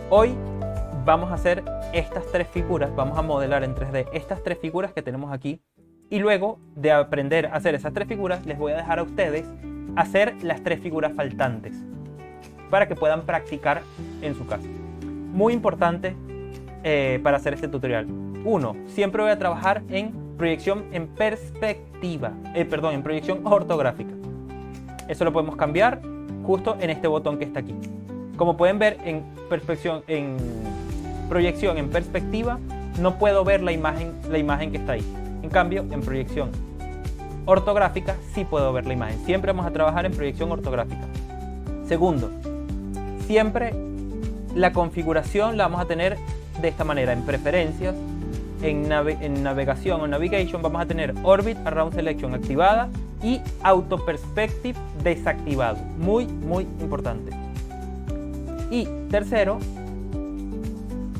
Hoy vamos a hacer estas tres figuras, vamos a modelar en 3D estas tres figuras que tenemos aquí, y luego de aprender a hacer esas tres figuras les voy a dejar a ustedes hacer las tres figuras faltantes para que puedan practicar en su casa. Muy importante para hacer este tutorial. 1. Siempre voy a trabajar en proyección en perspectiva, en proyección ortográfica. Eso lo podemos cambiar justo en este botón que está aquí. Como pueden ver, en proyección en perspectiva no puedo ver la imagen que está ahí. En cambio, en proyección ortográfica sí puedo ver la imagen. Siempre vamos a trabajar en proyección ortográfica. Segundo, siempre la configuración la vamos a tener de esta manera. En preferencias, en navegación o navigation vamos a tener Orbit Around Selection activada y Auto Perspective desactivado. Muy importante. Y tercero,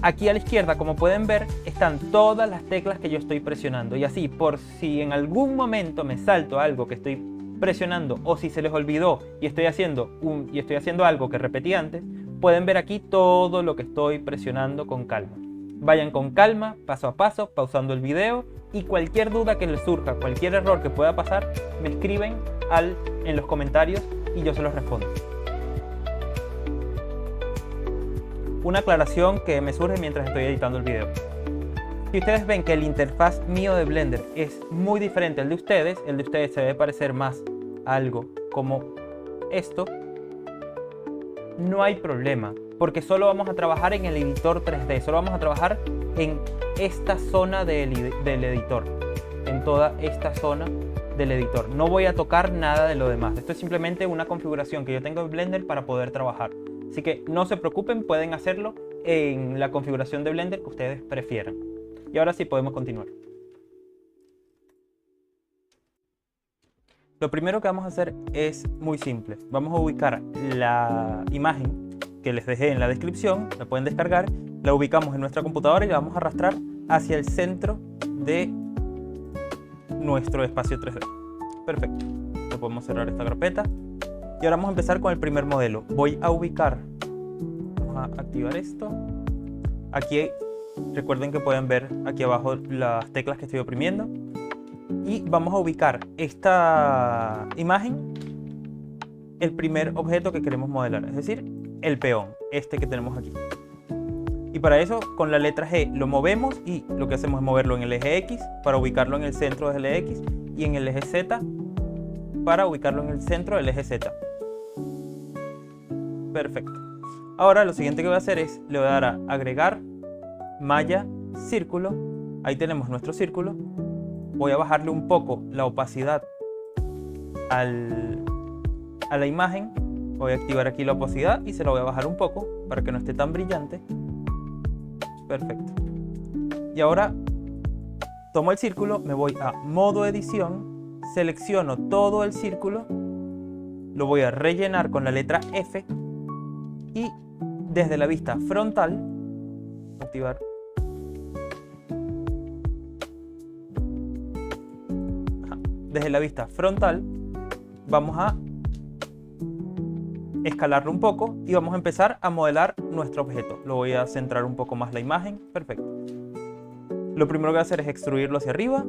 aquí a la izquierda, como pueden ver, están todas las teclas que yo estoy presionando. Y así, por si en algún momento me salto algo que estoy presionando o si se les olvidó y estoy haciendo algo que repetí antes, pueden ver aquí todo lo que estoy presionando con calma. Vayan con calma, paso a paso, pausando el video, y cualquier duda que les surja, cualquier error que pueda pasar, me escriben en los comentarios y yo se los respondo. Una aclaración que me surge mientras estoy editando el video. Si ustedes ven que el interfaz mío de Blender es muy diferente al de ustedes, el de ustedes se debe parecer más a algo como esto, no hay problema, porque solo vamos a trabajar en el editor 3D, solo vamos a trabajar en esta zona del editor, en toda esta zona del editor. No voy a tocar nada de lo demás. Esto es simplemente una configuración que yo tengo en Blender para poder trabajar. Así que no se preocupen, pueden hacerlo en la configuración de Blender que ustedes prefieran. Y ahora sí podemos continuar. Lo primero que vamos a hacer es muy simple. Vamos a ubicar la imagen que les dejé en la descripción, la pueden descargar, la ubicamos en nuestra computadora y la vamos a arrastrar hacia el centro de nuestro espacio 3D. Perfecto. Ya podemos cerrar esta carpeta. Y ahora vamos a empezar con el primer modelo. Voy a ubicar, vamos a activar esto. Aquí recuerden que pueden ver aquí abajo las teclas que estoy oprimiendo. Y vamos a ubicar esta imagen, el primer objeto que queremos modelar, es decir, el peón, este que tenemos aquí. Y para eso, con la letra G lo movemos y lo que hacemos es moverlo en el eje X para ubicarlo en el centro del eje X y en el eje Z para ubicarlo en el centro del eje Z. Perfecto. Ahora lo siguiente que voy a hacer es, le voy a dar a agregar malla círculo. Ahí tenemos nuestro círculo. Voy a bajarle un poco la opacidad a la imagen. Voy a activar aquí la opacidad y se la voy a bajar un poco para que no esté tan brillante. Perfecto. Y ahora tomo el círculo, me voy a modo edición, selecciono todo el círculo, lo voy a rellenar con la letra F y desde la vista frontal, activar. Desde la vista frontal vamos a escalarlo un poco y vamos a empezar a modelar nuestro objeto. Lo voy a centrar un poco más la imagen. Perfecto. Lo primero que voy a hacer es extruirlo hacia arriba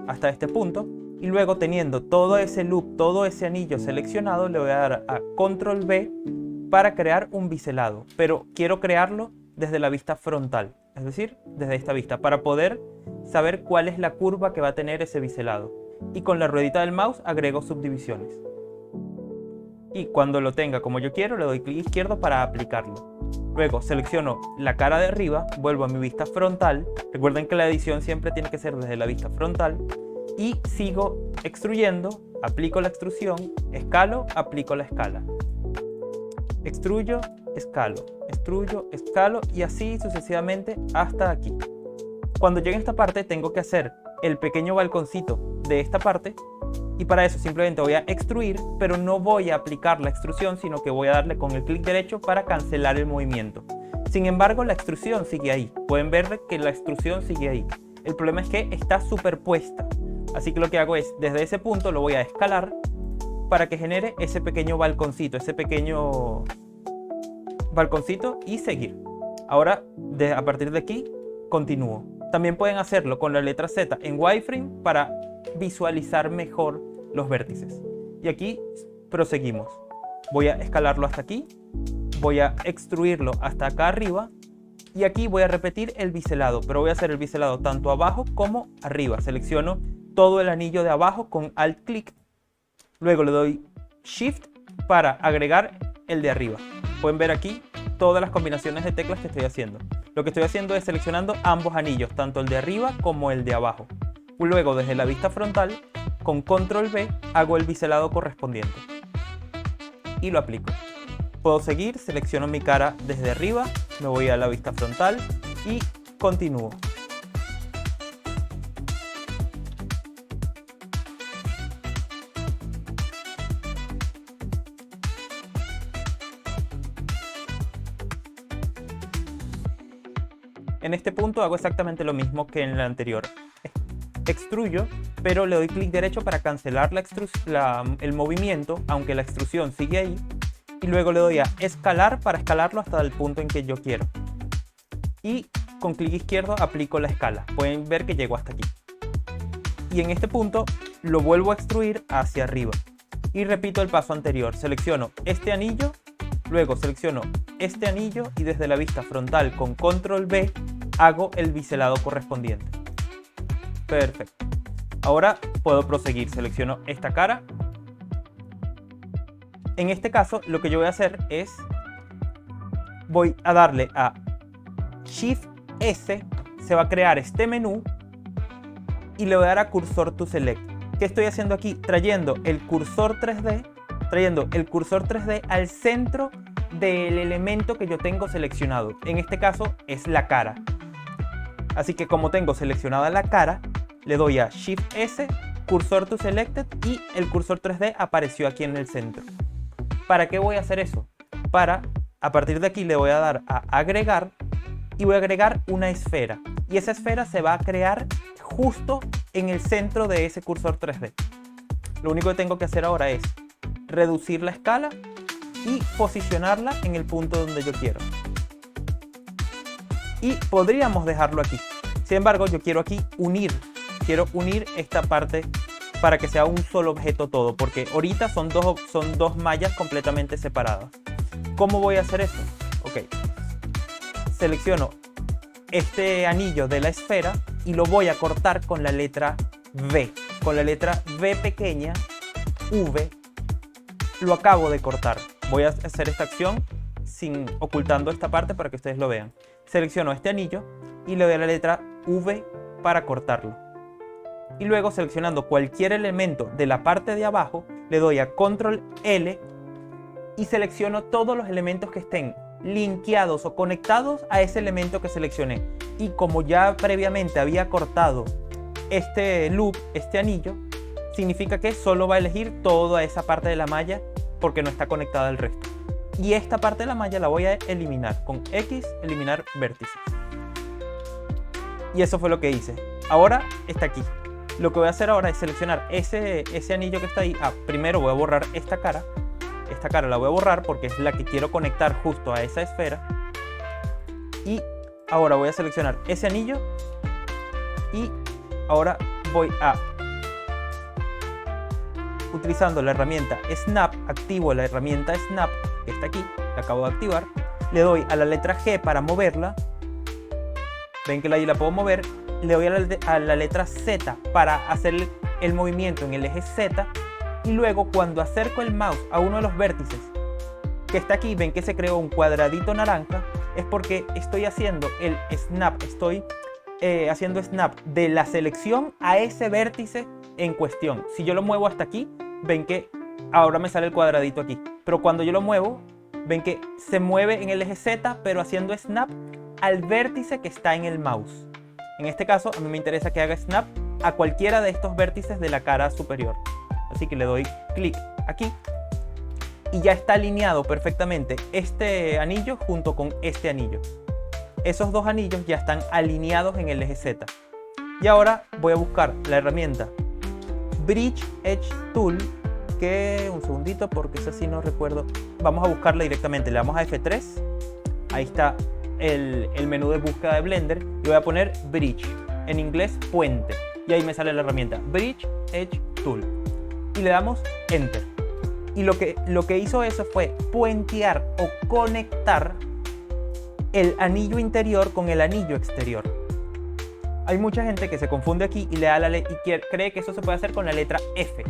hasta este punto y luego, teniendo todo ese loop, todo ese anillo seleccionado, le voy a dar a Control V para crear un biselado, pero quiero crearlo desde la vista frontal, es decir, desde esta vista, para poder saber cuál es la curva que va a tener ese biselado. Y con la ruedita del mouse agrego subdivisiones. Y cuando lo tenga como yo quiero, le doy clic izquierdo para aplicarlo. Luego selecciono la cara de arriba, vuelvo a mi vista frontal. Recuerden que la edición siempre tiene que ser desde la vista frontal. Y sigo extruyendo, aplico la extrusión, escalo, aplico la escala. Extruyo, escalo, extruyo, escalo y así sucesivamente hasta aquí. Cuando llegue a esta parte tengo que hacer el pequeño balconcito de esta parte y para eso simplemente voy a extruir, pero no voy a aplicar la extrusión, sino que voy a darle con el clic derecho para cancelar el movimiento. Sin embargo, la extrusión sigue ahí. Pueden ver que la extrusión sigue ahí. El problema es que está superpuesta. Así que lo que hago es, desde ese punto lo voy a escalar para que genere ese pequeño balconcito y seguir. Ahora, a partir de aquí, continúo. También pueden hacerlo con la letra Z en wireframe para visualizar mejor los vértices. Y aquí proseguimos. Voy a escalarlo hasta aquí, voy a extruirlo hasta acá arriba y aquí voy a repetir el biselado, pero voy a hacer el biselado tanto abajo como arriba. Selecciono todo el anillo de abajo con Alt clic, luego le doy Shift para agregar el de arriba. Pueden ver aquí todas las combinaciones de teclas que estoy haciendo. Lo que estoy haciendo es seleccionando ambos anillos, tanto el de arriba como el de abajo. Luego, desde la vista frontal, con Control V hago el biselado correspondiente y lo aplico. Puedo seguir, selecciono mi cara desde arriba, me voy a la vista frontal y continúo. En este punto hago exactamente lo mismo que en el anterior. Extruyo, pero le doy clic derecho para cancelar el movimiento, aunque la extrusión sigue ahí. Y luego le doy a escalar para escalarlo hasta el punto en que yo quiero. Y con clic izquierdo aplico la escala. Pueden ver que llego hasta aquí. Y en este punto lo vuelvo a extruir hacia arriba. Y repito el paso anterior. Selecciono este anillo, luego selecciono este anillo y desde la vista frontal con Control V hago el biselado correspondiente. Perfecto. Ahora puedo proseguir. Selecciono esta cara. En este caso, lo que yo voy a hacer es, voy a darle a Shift S, se va a crear este menú y le voy a dar a Cursor to Select. ¿Qué estoy haciendo aquí? Trayendo el cursor 3D al centro del elemento que yo tengo seleccionado. En este caso es la cara. Así que como tengo seleccionada la cara, le doy a Shift S, Cursor to Selected y el cursor 3D apareció aquí en el centro. ¿Para qué voy a hacer eso? A partir de aquí le voy a dar a agregar y voy a agregar una esfera. Y esa esfera se va a crear justo en el centro de ese cursor 3D. Lo único que tengo que hacer ahora es reducir la escala y posicionarla en el punto donde yo quiero. Y podríamos dejarlo aquí. Sin embargo, yo quiero aquí unir esta parte para que sea un solo objeto todo, porque ahorita son dos mallas completamente separadas. ¿Cómo voy a hacer eso? Ok, selecciono este anillo de la esfera y lo voy a cortar con la letra V. Con la letra V pequeña, V, lo acabo de cortar. Voy a hacer esta acción ocultando esta parte para que ustedes lo vean. Selecciono este anillo y le doy a la letra V para cortarlo. Y luego, seleccionando cualquier elemento de la parte de abajo, le doy a Control L y selecciono todos los elementos que estén linkeados o conectados a ese elemento que seleccioné. Y como ya previamente había cortado este loop, este anillo, significa que solo va a elegir toda esa parte de la malla porque no está conectada al resto. Y esta parte de la malla la voy a eliminar con X, eliminar vértices. Y eso fue lo que hice. Ahora está aquí. Lo que voy a hacer ahora es seleccionar ese anillo que está ahí. Primero voy a borrar esta cara. Esta cara la voy a borrar porque es la que quiero conectar justo a esa esfera. Y ahora voy a seleccionar ese anillo. Y ahora voy a, utilizando la herramienta Snap, activo la herramienta Snap, que está aquí, la acabo de activar. Le doy a la letra G para moverla. Ven que ahí la puedo mover. Le doy a la letra Z para hacer el movimiento en el eje Z. Y luego, cuando acerco el mouse a uno de los vértices que está aquí, ven que se creó un cuadradito naranja. Es porque estoy haciendo el snap, haciendo snap de la selección a ese vértice en cuestión. Si yo lo muevo hasta aquí, ven que ahora me sale el cuadradito aquí. Pero cuando yo lo muevo, ven que se mueve en el eje Z, pero haciendo snap al vértice que está en el mouse. En este caso, a mí me interesa que haga snap a cualquiera de estos vértices de la cara superior. Así que le doy clic aquí y ya está alineado perfectamente este anillo junto con este anillo. Esos dos anillos ya están alineados en el eje Z. Y ahora voy a buscar la herramienta Bridge Edge Tool, que un segundito porque esa sí no recuerdo. Vamos a buscarla directamente, le damos a F3. Ahí está el menú de búsqueda de Blender y voy a poner Bridge, en inglés puente, y ahí me sale la herramienta Bridge Edge Tool y le damos Enter. Y lo que hizo eso fue puentear o conectar el anillo interior con el anillo exterior. Hay mucha gente que se confunde aquí y le da cree que eso se puede hacer con la letra F,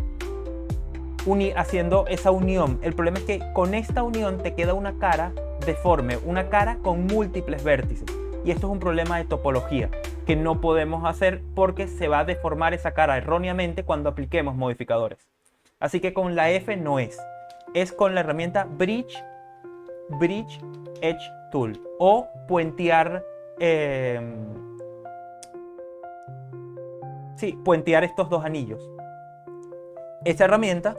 haciendo esa unión. El problema es que con esta unión te queda una cara deforme, una cara con múltiples vértices. Y esto es un problema de topología que no podemos hacer porque se va a deformar esa cara erróneamente cuando apliquemos modificadores. Así que con la F no es con la herramienta Bridge Edge Tool o puentear, puentear estos dos anillos. Esta herramienta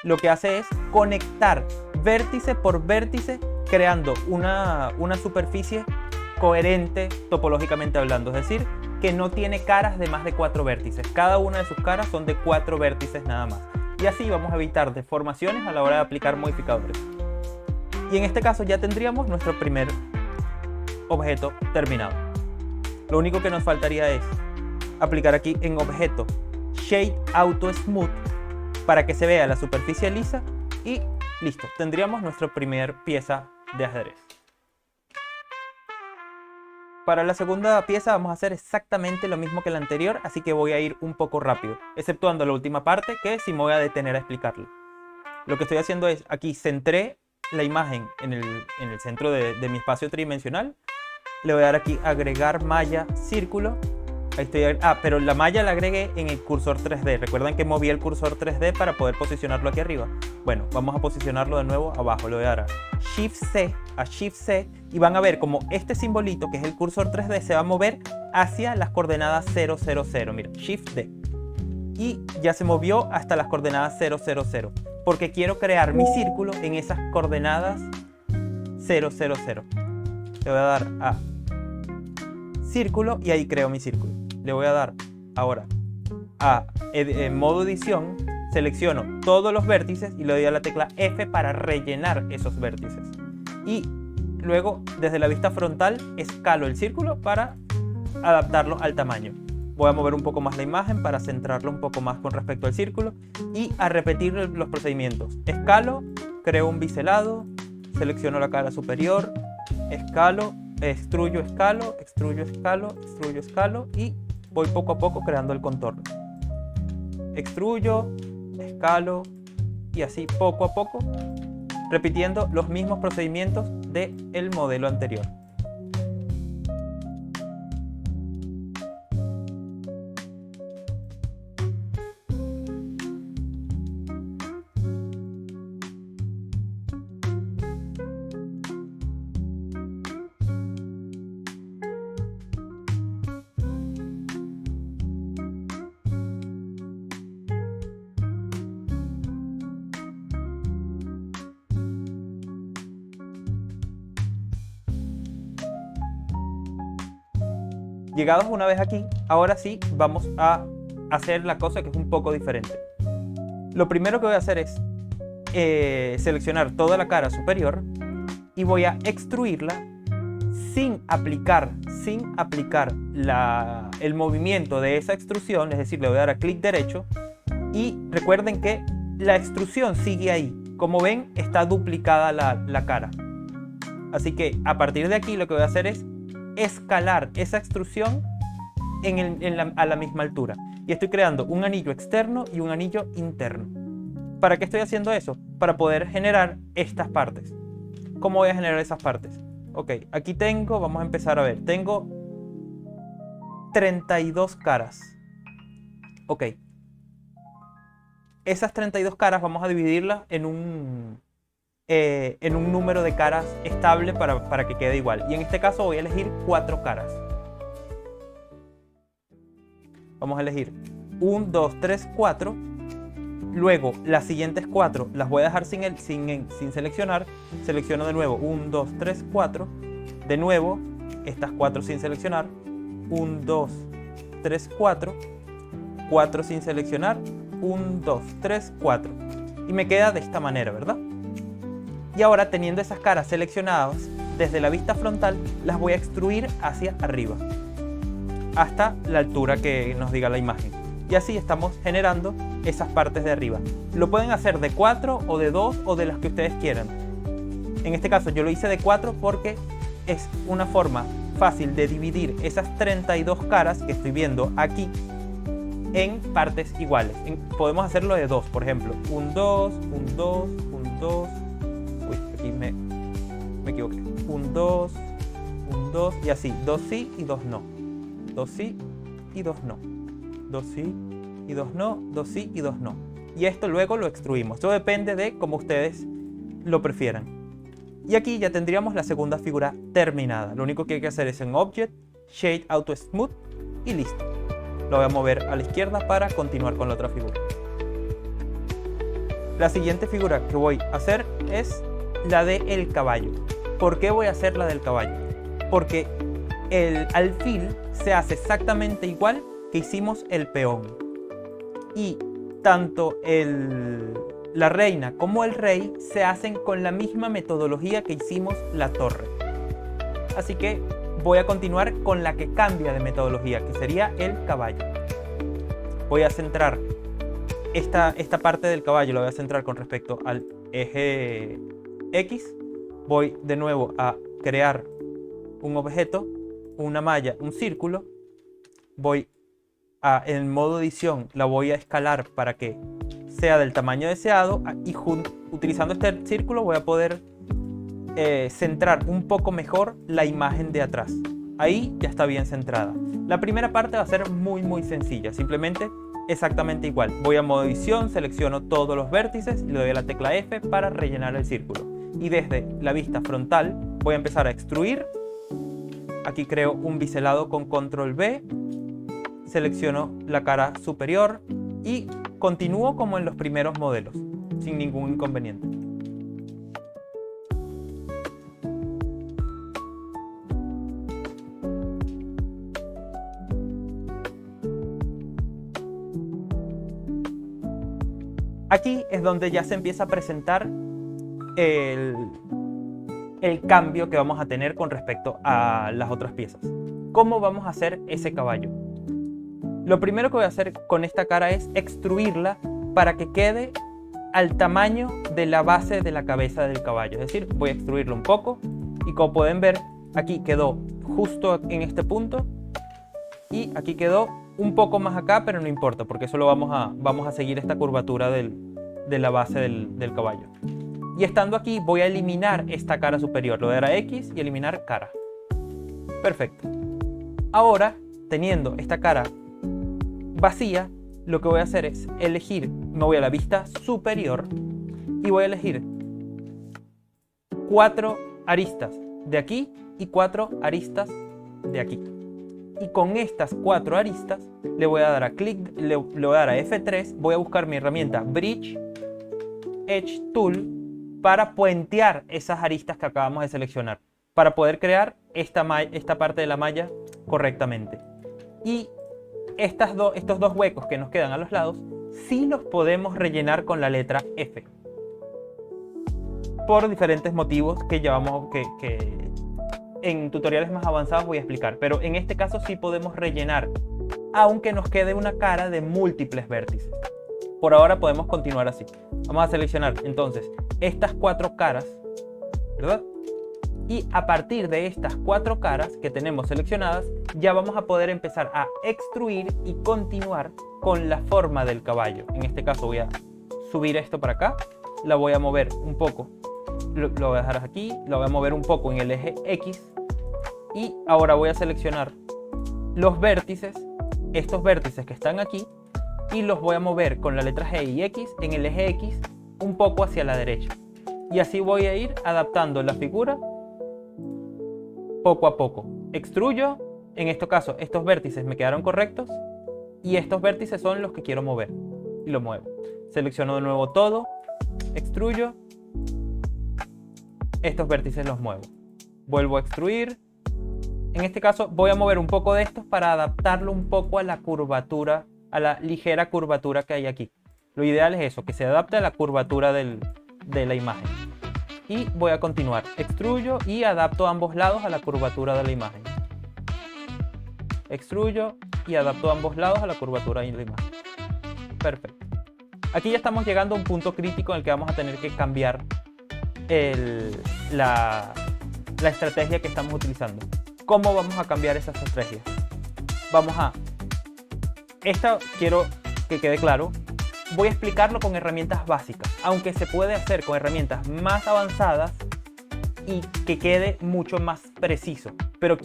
lo que hace es conectar vértice por vértice, creando una superficie coherente topológicamente hablando, es decir, que no tiene caras de más de 4 vértices. Cada una de sus caras son de 4 vértices nada más. Y así vamos a evitar deformaciones a la hora de aplicar modificadores. Y en este caso ya tendríamos nuestro primer objeto terminado. Lo único que nos faltaría es aplicar aquí en objeto Shade Auto Smooth para que se vea la superficie lisa y listo, tendríamos nuestra primera pieza de ajedrez. Para la segunda pieza vamos a hacer exactamente lo mismo que la anterior, así que voy a ir un poco rápido, exceptuando la última parte que sí me voy a detener a explicarlo. Lo que estoy haciendo es, aquí centré la imagen en el centro de mi espacio tridimensional. Le voy a dar aquí agregar malla círculo. Ahí estoy, pero la malla la agregué en el cursor 3D. Recuerden que moví el cursor 3D para poder posicionarlo aquí arriba. Bueno, vamos a posicionarlo de nuevo abajo. Le voy a dar a Shift C y van a ver como este simbolito que es el cursor 3D se va a mover hacia las coordenadas 0, 0, 0. Mira, Shift D. Y ya se movió hasta las coordenadas 0, 0, 0. Porque quiero crear mi círculo en esas coordenadas 0, 0, 0. Le voy a dar a círculo y ahí creo mi círculo. Le voy a dar ahora a modo edición, selecciono todos los vértices y le doy a la tecla F para rellenar esos vértices. Y luego desde la vista frontal escalo el círculo para adaptarlo al tamaño. Voy a mover un poco más la imagen para centrarlo un poco más con respecto al círculo y a repetir los procedimientos. Escalo, creo un biselado, selecciono la cara superior, escalo, extruyo, escalo, extruyo, escalo, extruyo, escalo y voy poco a poco creando el contorno. Extruyo, escalo y así poco a poco, repitiendo los mismos procedimientos del modelo anterior. Llegados una vez aquí, ahora sí vamos a hacer la cosa que es un poco diferente. Lo primero que voy a hacer es seleccionar toda la cara superior y voy a extruirla sin aplicar el movimiento de esa extrusión, es decir, le voy a dar a clic derecho y recuerden que la extrusión sigue ahí. Como ven, está duplicada la cara. Así que a partir de aquí lo que voy a hacer es escalar esa extrusión a la misma altura. Y estoy creando un anillo externo y un anillo interno. ¿Para qué estoy haciendo eso? Para poder generar estas partes. ¿Cómo voy a generar esas partes? Ok, aquí tengo, vamos a empezar a ver. Tengo 32 caras. Ok. Esas 32 caras vamos a dividirlas en un número de caras estable para que quede igual. Y en este caso voy a elegir 4 caras. Vamos a elegir 1, 2, 3, 4. Luego las siguientes 4 las voy a dejar sin seleccionar. Selecciono de nuevo 1, 2, 3, 4. De nuevo estas 4 sin seleccionar. 1, 2, 3, 4. 4 sin seleccionar. 1, 2, 3, 4. Y me queda de esta manera, ¿verdad? Y ahora teniendo esas caras seleccionadas, desde la vista frontal, las voy a extruir hacia arriba, hasta la altura que nos diga la imagen. Y así estamos generando esas partes de arriba. Lo pueden hacer de 4 o de 2 o de las que ustedes quieran. En este caso yo lo hice de 4 porque es una forma fácil de dividir esas 32 caras que estoy viendo aquí en partes iguales. Podemos hacerlo de 2, por ejemplo. Un 2, un 2, un 2. Uy, aquí me equivoqué. Un 2, un 2 y así. 2 sí y 2 no. 2 sí y 2 no. 2 sí y 2 no. 2 sí y 2 no. Y esto luego lo extruimos. Todo depende de cómo ustedes lo prefieran. Y aquí ya tendríamos la segunda figura terminada. Lo único que hay que hacer es en Object, Shade Auto Smooth y listo. Lo voy a mover a la izquierda para continuar con la otra figura. La siguiente figura que voy a hacer es la del caballo. ¿Por qué voy a hacer la del caballo? Porque el alfil se hace exactamente igual que hicimos el peón. Y tanto la reina como el rey se hacen con la misma metodología que hicimos la torre. Así que voy a continuar con la que cambia de metodología, que sería el caballo. Voy a centrar esta parte del caballo, la voy a centrar con respecto al eje X. Voy de nuevo a crear un objeto, una malla, un círculo. Voy en modo edición, la voy a escalar para que sea del tamaño deseado y utilizando este círculo voy a poder centrar un poco mejor la imagen de atrás. Ahí ya está bien centrada. La primera parte va a ser muy sencilla, simplemente exactamente igual. Voy a modo edición, selecciono todos los vértices y le doy a la tecla F para rellenar el círculo. Y desde la vista frontal voy a empezar a extruir. Aquí creo un biselado con control V, selecciono la cara superior y continúo como en los primeros modelos, sin ningún inconveniente. Aquí es donde ya se empieza a presentar el cambio que vamos a tener con respecto a las otras piezas. ¿Cómo vamos a hacer ese caballo? Lo primero que voy a hacer con esta cara es extruirla para que quede al tamaño de la base de la cabeza del caballo. Es decir, voy a extruirlo un poco y como pueden ver, aquí quedó justo en este punto y aquí quedó un poco más acá, pero no importa porque eso lo vamos a seguir esta curvatura de la base del caballo. Y estando aquí voy a eliminar esta cara superior, le voy a dar a X y eliminar cara. Perfecto. Ahora, teniendo esta cara vacía, lo que voy a hacer es elegir, me voy a la vista superior y voy a elegir 4 aristas de aquí y 4 aristas de aquí. Y con estas 4 aristas le voy a dar a clic, le voy a dar a F3, voy a buscar mi herramienta Bridge Edge Tool para puentear esas aristas que acabamos de seleccionar, para poder crear esta parte de la malla correctamente. Y estos dos huecos que nos quedan a los lados, sí los podemos rellenar con la letra F. Por diferentes motivos que en tutoriales más avanzados voy a explicar. Pero en este caso sí podemos rellenar, aunque nos quede una cara de múltiples vértices. Por ahora podemos continuar así. Vamos a seleccionar entonces estas 4 caras, ¿verdad? Y a partir de estas 4 caras que tenemos seleccionadas, ya vamos a poder empezar a extruir y continuar con la forma del caballo. En este caso voy a subir esto para acá, la voy a mover un poco, lo voy a dejar aquí, la voy a mover un poco en el eje X y ahora voy a seleccionar los vértices, estos vértices que están aquí, y los voy a mover con la letra G y X en el eje X un poco hacia la derecha. Y así voy a ir adaptando la figura poco a poco. Extruyo, en este caso estos vértices me quedaron correctos y estos vértices son los que quiero mover y lo muevo. Selecciono de nuevo todo, extruyo, estos vértices los muevo, vuelvo a extruir. En este caso voy a mover un poco de estos para adaptarlo un poco a la curvatura, a la ligera curvatura que hay aquí. Lo ideal es eso, que se adapte a la curvatura de la imagen. y voy a continuar. Extruyo y adapto ambos lados a la curvatura de la imagen. Extruyo y adapto ambos lados a la curvatura de la imagen. Perfecto. Aquí ya estamos llegando a un punto crítico en el que vamos a tener que cambiar la estrategia que estamos utilizando. ¿Cómo vamos a cambiar esas estrategias? Esta quiero que quede claro. Voy a explicarlo con herramientas básicas, aunque se puede hacer con herramientas más avanzadas y que quede mucho más preciso. Pero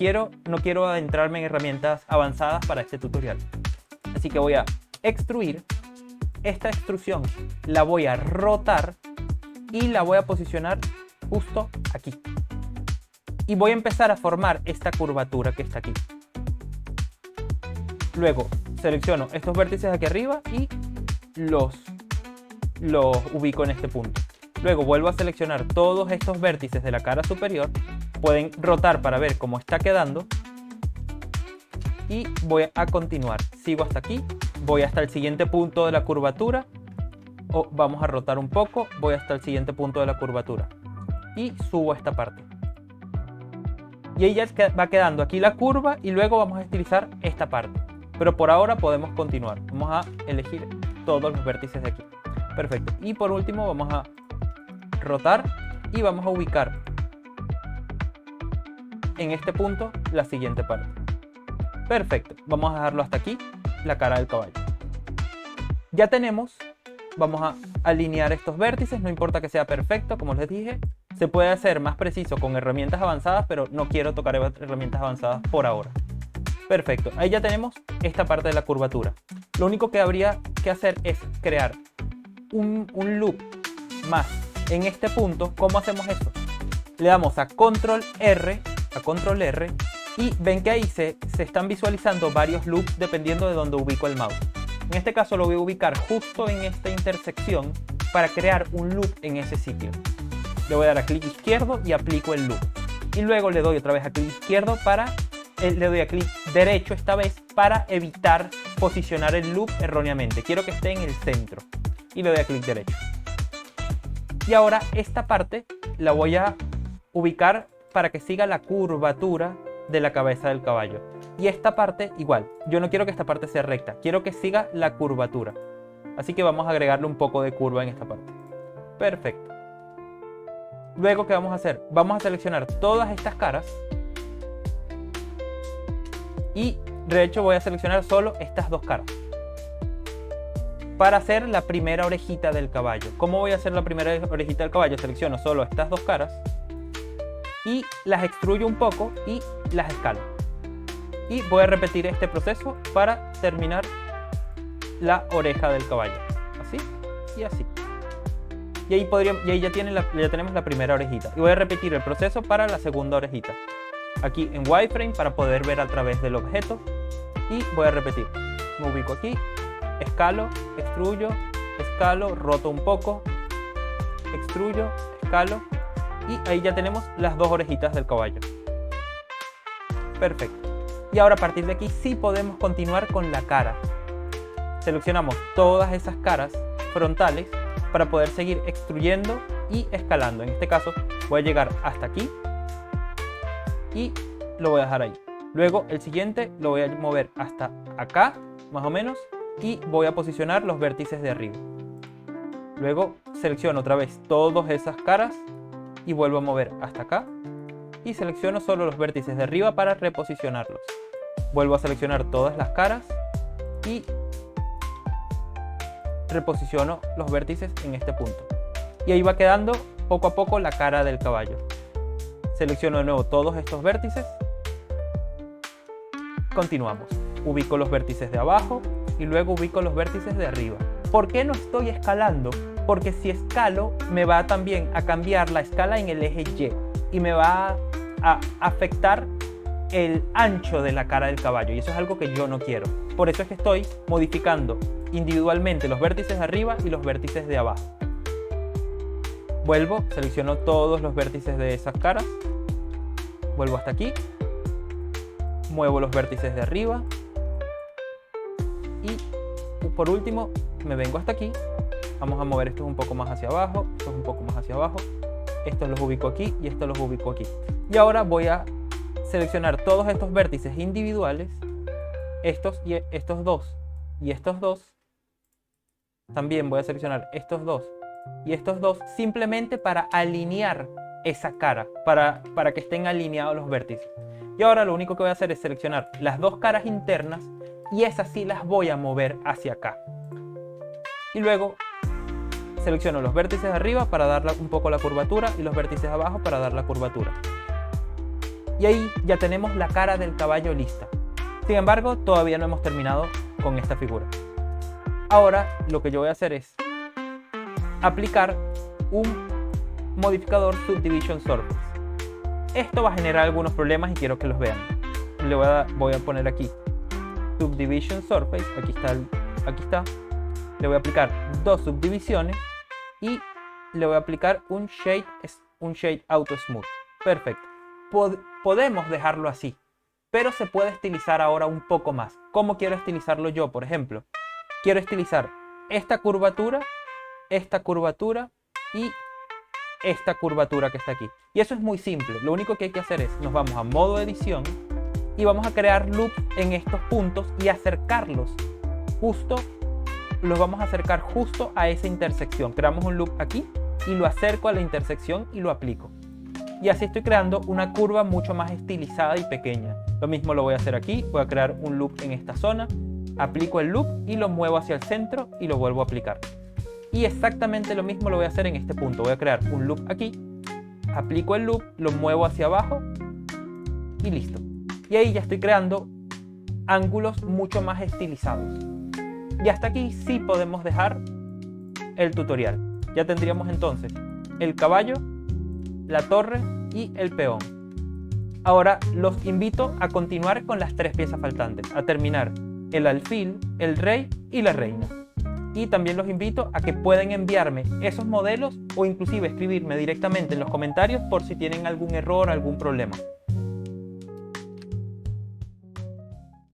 no quiero adentrarme en herramientas avanzadas para este tutorial. Así que voy a extruir. Esta extrusión la voy a rotar y la voy a posicionar justo aquí. Y voy a empezar a formar esta curvatura que está aquí. Luego selecciono estos vértices aquí arriba y los ubico en este punto. Luego vuelvo a seleccionar todos estos vértices de la cara superior. Pueden rotar para ver cómo está quedando. Y voy a continuar. Sigo hasta aquí. Voy hasta el siguiente punto de la curvatura. Vamos a rotar un poco. Voy hasta el siguiente punto de la curvatura. Y subo esta parte. Y ahí ya va quedando aquí la curva. Y luego vamos a estilizar esta parte. Pero por ahora podemos continuar. Vamos a elegir todos los vértices de aquí. Perfecto. Y por último vamos a rotar. Y vamos a ubicar en este punto la siguiente parte. Perfecto. Vamos a dejarlo hasta aquí. La cara del caballo. Ya tenemos. Vamos a alinear estos vértices. No importa que sea perfecto, como les dije. Se puede hacer más preciso con herramientas avanzadas, pero no quiero tocar herramientas avanzadas por ahora. Perfecto. Ahí ya tenemos esta parte de la curvatura. Lo único que habría que hacer es crear un loop más en este punto. ¿Cómo hacemos eso? Le damos a Control R y ven que ahí se están visualizando varios loops dependiendo de donde ubico el mouse. En este caso lo voy a ubicar justo en esta intersección para crear un loop en ese sitio. Le voy a dar a clic izquierdo y aplico el loop. Y luego le doy otra vez a clic izquierdo le doy a clic derecho esta vez para evitar posicionar el loop erróneamente. Quiero que esté en el centro. Y le doy a clic derecho. Y ahora esta parte la voy a ubicar para que siga la curvatura de la cabeza del caballo. Y esta parte igual. Yo no quiero que esta parte sea recta. Quiero que siga la curvatura. Así que vamos a agregarle un poco de curva en esta parte. Perfecto. Luego, ¿qué vamos a hacer? Vamos a seleccionar todas estas caras. Y de hecho voy a seleccionar solo estas dos caras para hacer la primera orejita del caballo. ¿Cómo voy a hacer la primera orejita del caballo? Selecciono solo estas dos caras y las extruyo un poco y las escalo. Y voy a repetir este proceso para terminar la oreja del caballo. Así y así. Y ahí ya tenemos la primera orejita. Y voy a repetir el proceso para la segunda orejita. Aquí en wireframe para poder ver a través del objeto. Y voy a repetir. Me ubico aquí. Escalo, extruyo, escalo, roto un poco. Extruyo, escalo. Y ahí ya tenemos las dos orejitas del caballo. Perfecto. Y ahora a partir de aquí sí podemos continuar con la cara. Seleccionamos todas esas caras frontales para poder seguir extruyendo y escalando. En este caso voy a llegar hasta aquí y lo voy a dejar ahí. Luego el siguiente lo voy a mover hasta acá, más o menos, y voy a posicionar los vértices de arriba. Luego selecciono otra vez todas esas caras y vuelvo a mover hasta acá y selecciono solo los vértices de arriba para reposicionarlos. Vuelvo a seleccionar todas las caras y reposiciono los vértices en este punto. Y ahí va quedando poco a poco la cara del caballo. Selecciono de nuevo todos estos vértices. Continuamos. Ubico los vértices de abajo y luego ubico los vértices de arriba. ¿Por qué no estoy escalando? Porque si escalo me va también a cambiar la escala en el eje Y y me va a afectar el ancho de la cara del caballo, y eso es algo que yo no quiero. Por eso es que estoy modificando individualmente los vértices de arriba y los vértices de abajo. Vuelvo, selecciono todos los vértices de esas caras, vuelvo hasta aquí, muevo los vértices de arriba y por último me vengo hasta aquí. Vamos a mover esto un poco más hacia abajo, esto un poco más hacia abajo estos los ubico aquí y estos los ubico aquí. Y ahora voy a seleccionar todos estos vértices individuales, estos y estos dos y estos dos. También voy a seleccionar estos dos y estos dos, simplemente para alinear esa cara, para que estén alineados los vértices. Y ahora lo único que voy a hacer es seleccionar las dos caras internas y esas sí las voy a mover hacia acá. Y luego selecciono los vértices de arriba para darle un poco la curvatura y los vértices de abajo para dar la curvatura. Y ahí ya tenemos la cara del caballo lista. Sin embargo, todavía no hemos terminado con esta figura. Ahora lo que yo voy a hacer es aplicar un modificador Subdivision Surface. Esto va a generar algunos problemas y quiero que los vean. Voy a poner aquí Subdivision Surface, aquí está. Le voy a aplicar dos subdivisiones y le voy a aplicar un Shade Auto Smooth. Perfecto. Podemos dejarlo así, pero se puede estilizar ahora un poco más. ¿Cómo quiero estilizarlo yo? Por ejemplo, quiero estilizar esta curvatura y esta curvatura que está aquí. Y eso es muy simple. Lo único que hay que hacer es, nos vamos a modo edición y vamos a crear loops en estos puntos y acercarlos los vamos a acercar justo a esa intersección. Creamos un loop aquí y lo acerco a la intersección y lo aplico. Y así estoy creando una curva mucho más estilizada y pequeña. Lo mismo lo voy a hacer aquí. Voy a crear un loop en esta zona, aplico el loop y lo muevo hacia el centro y lo vuelvo a aplicar. Y exactamente lo mismo lo voy a hacer en este punto. Voy a crear un loop aquí, aplico el loop, lo muevo hacia abajo y listo. Y ahí ya estoy creando ángulos mucho más estilizados. Y hasta aquí sí podemos dejar el tutorial. Ya tendríamos entonces el caballo, la torre y el peón. Ahora los invito a continuar con las tres piezas faltantes, a terminar el alfil, el rey y la reina. Y también los invito a que pueden enviarme esos modelos o inclusive escribirme directamente en los comentarios por si tienen algún error, algún problema.